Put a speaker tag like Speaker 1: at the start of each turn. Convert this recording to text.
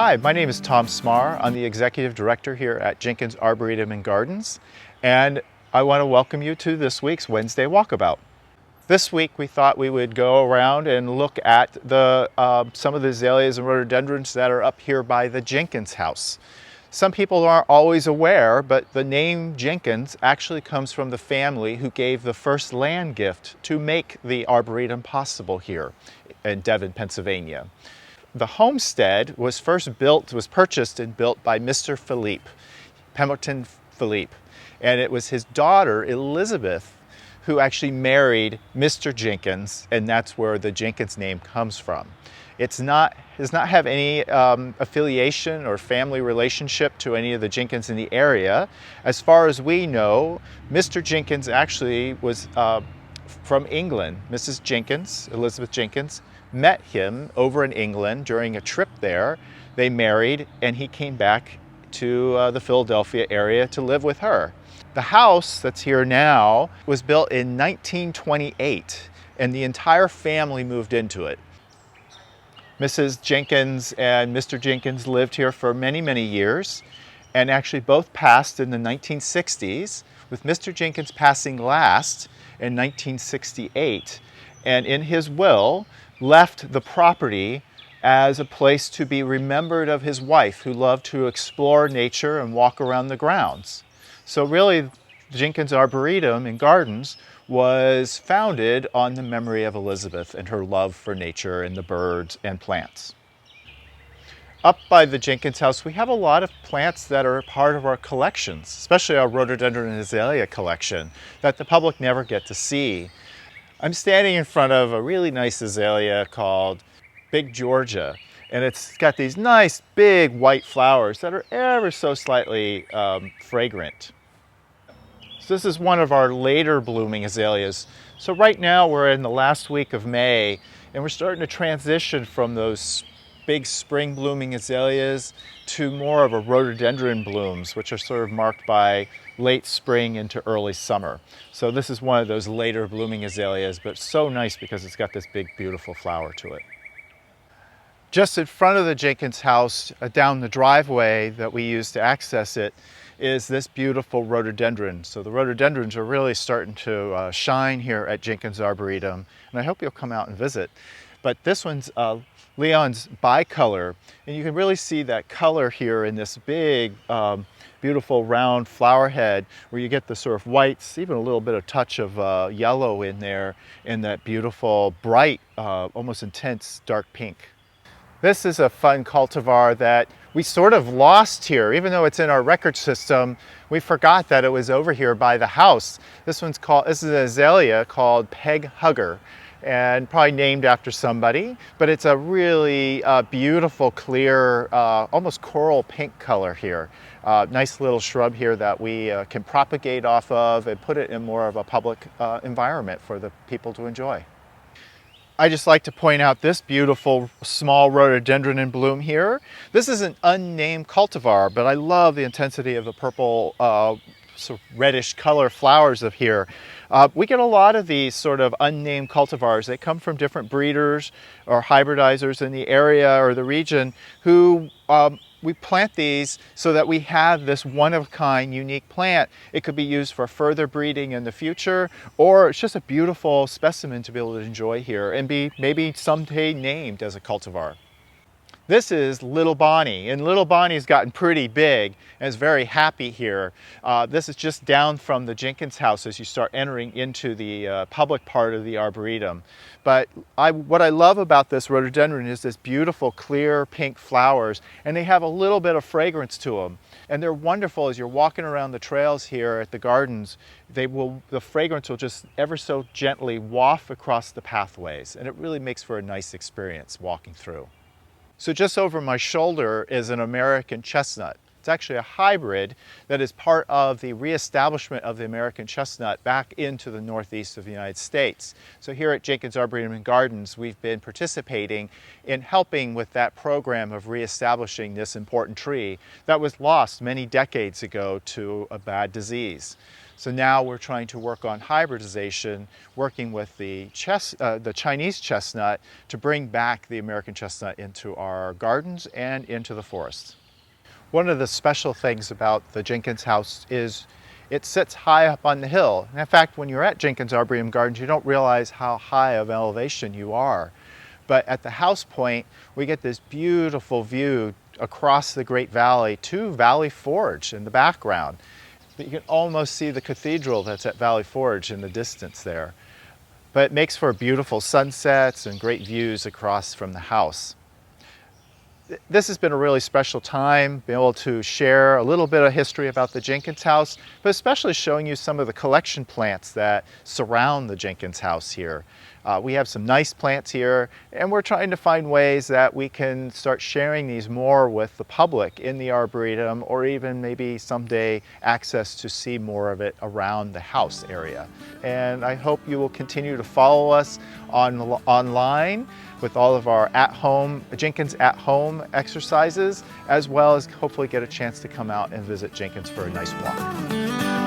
Speaker 1: Hi, my name is Tom Smarr. I'm the Executive Director here at Jenkins Arboretum Gardens, and I want to welcome you to this week's Wednesday Walkabout. This week we thought we would go around and look at some of the azaleas and rhododendrons that are up here by the Jenkins House. Some people aren't always aware, but the name Jenkins actually comes from the family who gave the first land gift to make the Arboretum possible here in Devon, Pennsylvania. The homestead was purchased and built by Mr. Philippe, Pemberton Philippe, and it was his daughter Elizabeth who actually married Mr. Jenkins, and that's where the Jenkins name comes from. Does not have any affiliation or family relationship to any of the Jenkins in the area. As far as we know, Mr. Jenkins actually was from England. Mrs. Jenkins, Elizabeth Jenkins, met him over in England during a trip there. They married, and he came back to the Philadelphia area to live with her. The house that's here now was built in 1928, and the entire family moved into it. Mrs. Jenkins and Mr. Jenkins lived here for many, many years, and actually both passed in the 1960s, with Mr. Jenkins passing last in 1968, and in his will left the property as a place to be remembered of his wife, who loved to explore nature and walk around the grounds. So really, Jenkins Arboretum and Gardens was founded on the memory of Elizabeth and her love for nature and the birds and plants. Up by the Jenkins House, we have a lot of plants that are part of our collections, especially our rhododendron and azalea collection, that the public never get to see. I'm standing in front of a really nice azalea called Big Georgia, and it's got these nice big white flowers that are ever so slightly fragrant. So this is one of our later blooming azaleas. So right now we're in the last week of May, and we're starting to transition from those big spring blooming azaleas to more of a rhododendron blooms, which are sort of marked by late spring into early summer. So this is one of those later blooming azaleas, but so nice because it's got this big beautiful flower to it. Just in front of the Jenkins house, down the driveway that we use to access it, is this beautiful rhododendron. So the rhododendrons are really starting to shine here at Jenkins Arboretum, and I hope you'll come out and visit. But this one's Leon's bicolor, and you can really see that color here in this big, beautiful round flower head, where you get the sort of whites, even a little bit of touch of yellow in there, and that beautiful, bright, almost intense dark pink. This is a fun cultivar that we sort of lost here. Even though it's in our record system, we forgot that it was over here by the house. This is an azalea called Peg Hugger, and probably named after somebody, but it's a really beautiful, clear, almost coral pink color here. Nice little shrub here that we can propagate off of and put it in more of a public environment for the people to enjoy. I just like to point out this beautiful small rhododendron in bloom here. This is an unnamed cultivar, but I love the intensity of the purple, sort of reddish color flowers of here. We get a lot of these sort of unnamed cultivars. They come from different breeders or hybridizers in the area or the region who we plant these so that we have this one-of-a-kind unique plant. It could be used for further breeding in the future, or it's just a beautiful specimen to be able to enjoy here and be maybe someday named as a cultivar. This is Little Bonnie, and Little Bonnie's gotten pretty big and is very happy here. This is just down from the Jenkins house as you start entering into the public part of the Arboretum. But what I love about this rhododendron is this beautiful clear pink flowers, and they have a little bit of fragrance to them. And they're wonderful as you're walking around the trails here at the gardens. The fragrance will just ever so gently waft across the pathways, and it really makes for a nice experience walking through. So just over my shoulder is an American chestnut. It's actually a hybrid that is part of the reestablishment of the American chestnut back into the northeast of the United States. So here at Jenkins Arboretum Gardens, we've been participating in helping with that program of reestablishing this important tree that was lost many decades ago to a bad disease. So now we're trying to work on hybridization, working with the Chinese chestnut to bring back the American chestnut into our gardens and into the forests. One of the special things about the Jenkins House is it sits high up on the hill. And in fact, when you're at Jenkins Arboretum Gardens, you don't realize how high of elevation you are. But at the house point, we get this beautiful view across the Great Valley to Valley Forge in the background. But you can almost see the cathedral that's at Valley Forge in the distance there. But it makes for beautiful sunsets and great views across from the house. This has been a really special time, being able to share a little bit of history about the Jenkins House, but especially showing you some of the collection plants that surround the Jenkins House here. We have some nice plants here, and we're trying to find ways that we can start sharing these more with the public in the Arboretum, or even maybe someday access to see more of it around the house area. And I hope you will continue to follow us online with all of our Jenkins at-home exercises, as well as hopefully get a chance to come out and visit Jenkins for a nice walk.